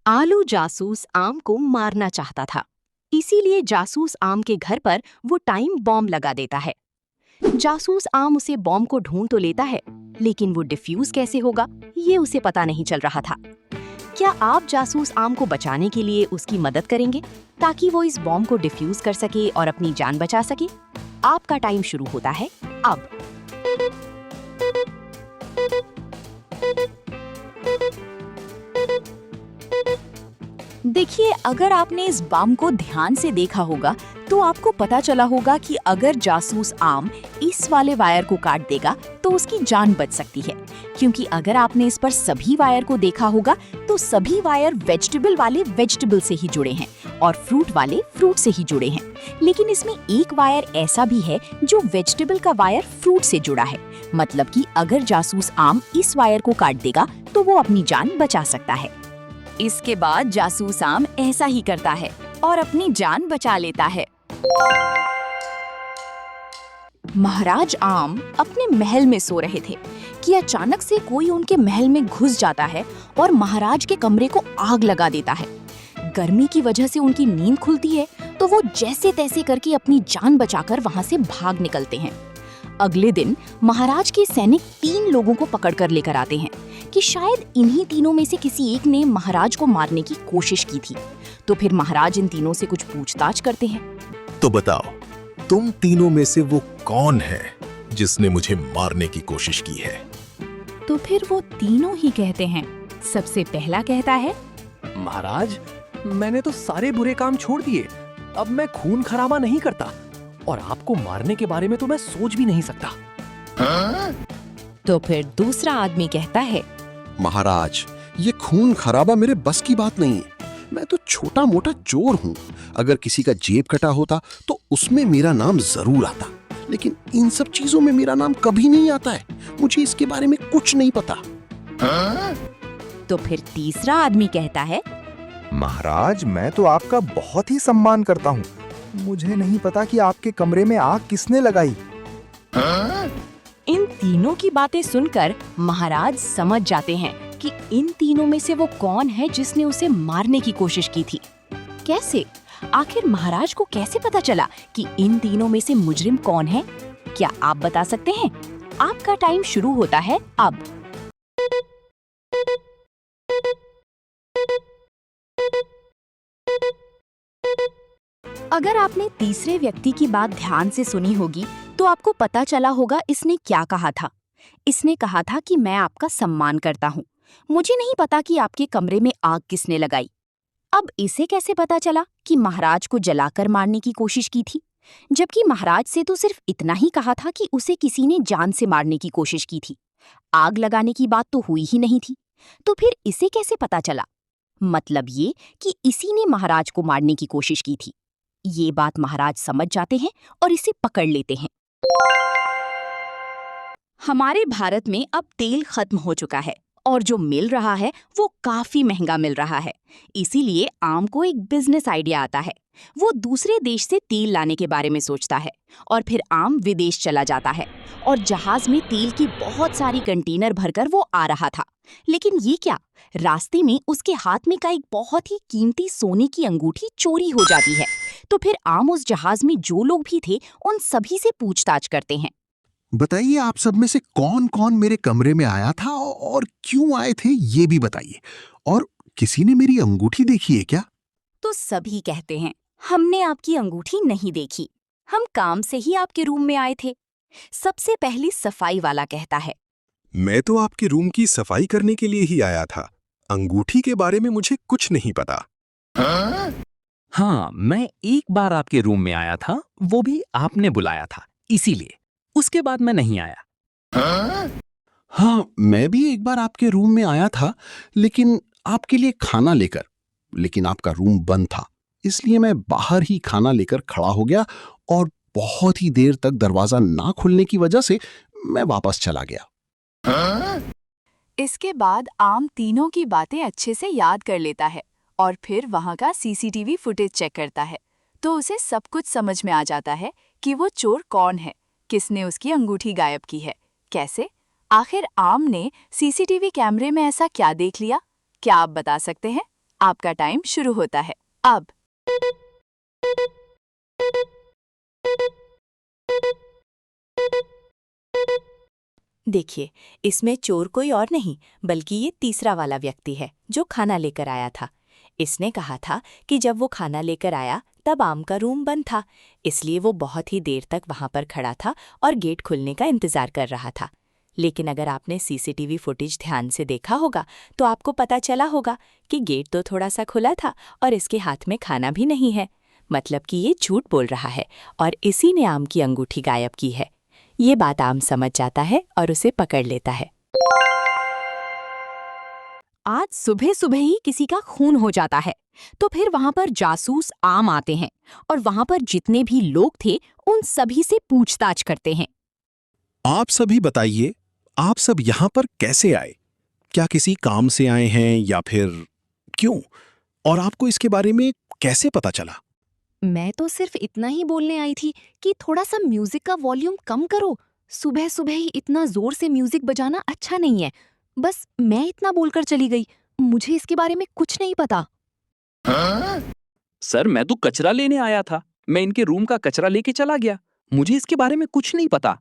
आलू जासूस आम को मारना चाहता था, इसीलिए जासूस आम के घर पर वो टाइम बॉम्ब लगा देता है। जासूस आम उसे बॉम्ब को ढूंढ तो लेता है, लेकिन वो डिफ्यूज कैसे होगा, ये उसे पता नहीं चल रहा था। क्या आप जासूस आम को बचाने के लिए उसकी मदद करेंगे, ताकि वो इस बॉम्ब को डिफ्यूज कर सके और अपनी जान बचा सके? आपका टाइम शुरू होता है अब। देखिए, अगर आपने इस बम को ध्यान से देखा होगा तो आपको पता चला होगा कि अगर जासूस आम इस वाले वायर को काट देगा तो उसकी जान बच सकती है, क्योंकि अगर आपने इस पर सभी वायर को देखा होगा तो सभी वायर वेजिटेबल वाले वेजिटेबल से ही जुड़े हैं और फ्रूट वाले फ्रूट से ही जुड़े हैं। लेकिन इसमें एक वायर ऐसा भी है जो वेजिटेबल का वायर फ्रूट से जुड़ा है, मतलब कि अगर जासूस आम इस वायर को काट देगा तो वो अपनी जान बचा सकता है। इसके बाद जासूस आम ऐसा ही करता है और अपनी जान बचा लेता है। महाराज आम अपने महल में सो रहे थे कि अचानक से कोई उनके महल में घुस जाता है और महाराज के कमरे को आग लगा देता है। गर्मी की वजह से उनकी नींद खुलती है तो वो जैसे तैसे करके अपनी जान बचाकर वहां से भाग निकलते हैं। अगले दिन महाराज के सैनिक 3 लोगों को पकड़कर लेकर आते हैं कि शायद इन्हीं तीनों में से किसी एक ने महाराज को मारने की कोशिश की थी। तो फिर महाराज इन तीनों से कुछ पूछताछ करते हैं। तो बताओ, तुम तीनों में से वो कौन है जिसने मुझे मारने की कोशिश की है? तो फिर वो तीनों ही कहते हैं। सबसे पहला कहता है, महाराज, मैंने तो सारे बुरे काम छोड़ दिए। अब मैं खून खराबा नहीं करता और आपको मारने के बारे में तो मैं सोच भी नहीं सकता। तो फिर दूसरा आदमी कहता है, महाराज, ये खून खराबा मेरे बस की बात नहीं है। मैं तो छोटा मोटा चोर हूँ। अगर किसी का जेब कटा होता तो उसमें मेरा नाम जरूर आता, लेकिन इन सब चीजों में मेरा नाम कभी नहीं आता है। मुझे इसके बारे में कुछ नहीं पता। तो फिर तीसरा आदमी कहता है, महाराज, मैं तो आपका बहुत ही सम्मान करता हूँ। मुझे नहीं पता कि आपके कमरे में आग किसने लगाई। इन तीनों की बातें सुनकर महाराज समझ जाते हैं कि इन तीनों में से वो कौन है जिसने उसे मारने की कोशिश की थी। कैसे? आखिर महाराज को कैसे पता चला कि इन तीनों में से मुजरिम कौन है? क्या आप बता सकते हैं? आपका टाइम शुरू होता है अब। अगर आपने तीसरे व्यक्ति की बात ध्यान से सुनी होगी तो आपको पता चला होगा इसने क्या कहा था। इसने कहा था कि मैं आपका सम्मान करता हूँ, मुझे नहीं पता कि आपके कमरे में आग किसने लगाई। अब इसे कैसे पता चला कि महाराज को जलाकर मारने की कोशिश की थी, जबकि महाराज से तो सिर्फ इतना ही कहा था कि उसे किसी ने जान से मारने की कोशिश की थी। आग लगाने की बात तो हुई ही नहीं थी। तो फिर इसे कैसे पता चला? मतलब ये कि इसी ने महाराज को मारने की कोशिश की थी। ये बात महाराज समझ जाते हैं और इसे पकड़ लेते हैं। हमारे भारत में अब तेल खत्म हो चुका है और जो मिल रहा है वो काफी महंगा मिल रहा है। इसीलिए आम को एक बिजनेस आइडिया आता है। वो दूसरे देश से तेल लाने के बारे में सोचता है और फिर आम विदेश चला जाता है और जहाज में तेल की बहुत सारी कंटेनर भरकर वो आ रहा था। लेकिन ये क्या, रास्ते में उसके हाथ में का एक बहुत ही कीमती सोने की अंगूठी चोरी हो जाती है। तो फिर आम उस जहाज में जो लोग भी थे उन सभी से पूछताछ करते हैं। बताइए, आप सब में से कौन कौन मेरे कमरे में आया था और क्यों आए थे, ये भी बताइए। और किसी ने मेरी अंगूठी देखी है क्या? तो सभी कहते हैं, हमने आपकी अंगूठी नहीं देखी, हम काम से ही आपके रूम में आए थे। सबसे पहली सफाई वाला कहता है, मैं तो आपके रूम की सफाई करने के लिए ही आया था। अंगूठी के बारे में मुझे कुछ नहीं पता। हाँ, मैं एक बार आपके रूम में आया था, वो भी आपने बुलाया था, इसीलिए। उसके बाद मैं नहीं आया। हाँ, मैं भी एक बार आपके रूम में आया था, लेकिन आपके लिए खाना लेकर। लेकिन आपका रूम बंद था, इसलिए मैं बाहर ही खाना लेकर खड़ा हो गया और बहुत ही देर तक दरवाजा ना खुलने की वजह से मैं वापस चला गया। इसके बाद आम तीनों की बातें अच्छे से याद कर लेता है और फिर वहां का सीसीटीवी फुटेज चेक करता है। तो उसे सब कुछ समझ में आ जाता है कि वो चोर कौन है, किसने उसकी अंगूठी गायब की है, कैसे। आखिर आम ने सीसीटीवी कैमरे में ऐसा क्या देख लिया? क्या आप बता सकते हैं? आपका टाइम शुरू होता है अब। देखिए, इसमें चोर कोई और नहीं बल्कि ये तीसरा वाला व्यक्ति है जो खाना लेकर आया था। इसने कहा था कि जब वो खाना लेकर आया तब आम का रूम बंद था, इसलिए वो बहुत ही देर तक वहां पर खड़ा था और गेट खुलने का इंतजार कर रहा था। लेकिन अगर आपने सीसीटीवी फुटेज ध्यान से देखा होगा तो आपको पता चला होगा कि गेट तो थोड़ा सा खुला था और इसके हाथ में खाना भी नहीं है। मतलब कि ये झूठ बोल रहा है और इसी ने आम की अंगूठी गायब की है। ये बात आम समझ जाता है और उसे पकड़ लेता है। आज सुबह सुबह ही किसी का खून हो जाता है तो फिर वहां पर जासूस आम आते हैं और वहां पर जितने भी लोग थे उन सभी से पूछताछ करते हैं। आप सभी बताइए, आप सब यहाँ पर कैसे आए? क्या किसी काम से आए हैं या फिर क्यों? और आपको इसके बारे में कैसे पता चला? मैं तो सिर्फ इतना ही बोलने आई थी कि थोड़ा सा म्यूजिक का वॉल्यूम कम करो। सुबह सुबह ही इतना जोर से म्यूजिक बजाना अच्छा नहीं है। बस मैं इतना बोलकर चली गई। मुझे इसके बारे में कुछ नहीं पता। सर, मैं तो कचरा लेने आया था। मैं इनके रूम का कचरा लेके चला गया। मुझे इसके बारे में कुछ नहीं पता।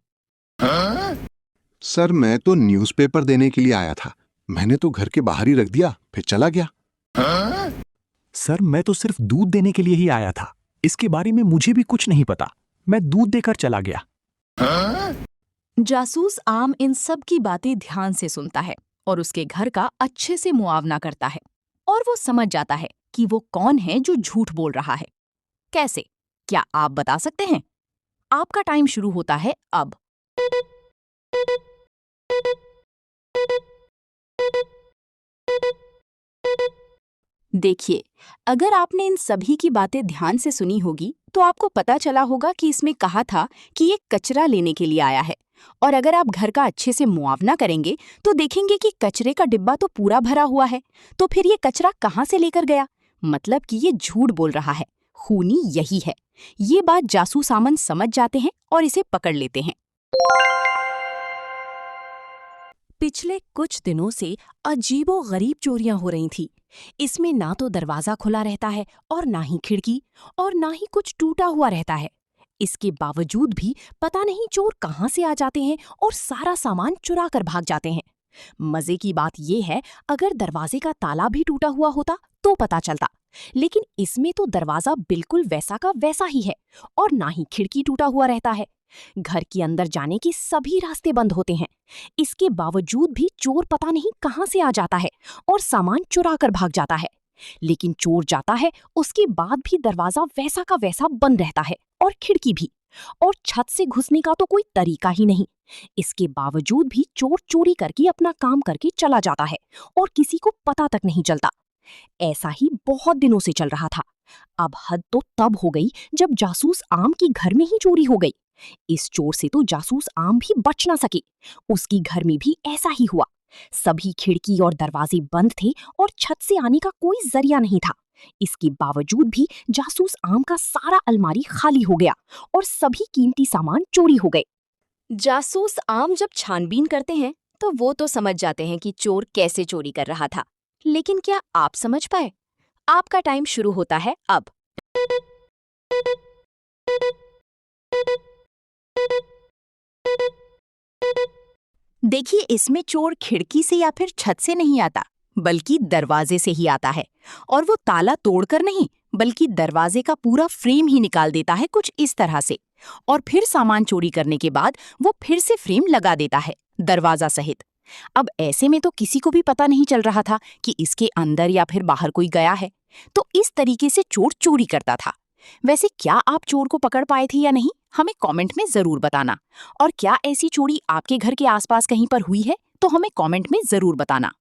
सर, मैं तो न्यूज़पेपर देने के लिए आया था। मैंने तो घर के बाहर ही रख दिया, फिर चला गया। सर, मैं तो सिर्फ दूध देने के लिए ही आया था। इसके बारे में मुझे भी कुछ नहीं पता। मैं दूध देकर चला गया। जासूस आम इन सब की बातें ध्यान से सुनता है और उसके घर का अच्छे से मुआवना करता है और वो समझ जाता है कि वो कौन है जो झूठ बोल रहा है। कैसे? क्या आप बता सकते हैं? आपका टाइम शुरू होता है अब। देखिए, अगर आपने इन सभी की बातें ध्यान से सुनी होगी तो आपको पता चला होगा कि इसमें कहा था कि ये कचरा लेने के लिए आया है। और अगर आप घर का अच्छे से मुआवना करेंगे तो देखेंगे कि कचरे का डिब्बा तो पूरा भरा हुआ है। तो फिर ये कचरा कहाँ से लेकर गया? मतलब कि ये झूठ बोल रहा है। खूनी यही है। ये बात जासूस आमन समझ जाते हैं और इसे पकड़ लेते हैं। पिछले कुछ दिनों से अजीबो-गरीब चोरियां हो रही थी। इसमें ना तो दरवाजा खुला रहता है और ना ही खिड़की और ना ही कुछ टूटा हुआ रहता है। इसके बावजूद भी पता नहीं चोर कहाँ से आ जाते हैं और सारा सामान चुरा कर भाग जाते हैं। मजे की बात यह है, अगर दरवाजे का ताला भी टूटा हुआ होता तो पता चलता, लेकिन इसमें तो दरवाजा बिल्कुल वैसा का वैसा ही है और ना ही खिड़की टूटा हुआ रहता है। घर के अंदर जाने के सभी रास्ते बंद होते हैं। इसके बावजूद भी चोर पता नहीं कहाँ से आ जाता है और सामान चुरा कर भाग जाता है। लेकिन चोर जाता है, उसके बाद भी दरवाजा वैसा का वैसा बंद रहता है और खिड़की भी, और छत से घुसने का तो कोई तरीका ही नहीं। इसके बावजूद भी चोर चोरी करके अपना काम करके चला जाता है और किसी को पता तक नहीं चलता। ऐसा ही बहुत दिनों से चल रहा था। अब हद तो तब हो गई जब जासूस आम की घर में ही चोरी हो गई। इस चोर से तो जासूस आम भी बच ना सके। उसकी घर में भी ऐसा ही हुआ। सभी खिड़की और दरवाजे बंद थे और छत से आने का कोई जरिया नहीं था। इसके बावजूद भी जासूस आम का सारा अलमारी खाली हो गया और सभी कीमती सामान चोरी हो गए। जासूस आम जब छानबीन करते हैं तो वो तो समझ जाते हैं कि चोर कैसे चोरी कर रहा था, लेकिन क्या आप समझ पाए? आपका टाइम शुरू होता है अब। देखिए, इसमें चोर खिड़की से या फिर छत से नहीं आता, बल्कि दरवाजे से ही आता है। और वो ताला तोड़कर नहीं, बल्कि दरवाजे का पूरा फ्रेम ही निकाल देता है कुछ इस तरह से। और फिर सामान चोरी करने के बाद वो फिर से फ्रेम लगा देता है, दरवाजा सहित। अब ऐसे में तो किसी को भी पता नहीं चल रहा था कि इसके अंदर या फिर बाहर कोई गया है। तो इस तरीके से चोर चोरी करता था। वैसे क्या आप चोर को पकड़ पाए थे या नहीं, हमें कमेंट में जरूर बताना। और क्या ऐसी चोरी आपके घर के आसपास कहीं पर हुई है तो हमें कमेंट में जरूर बताना।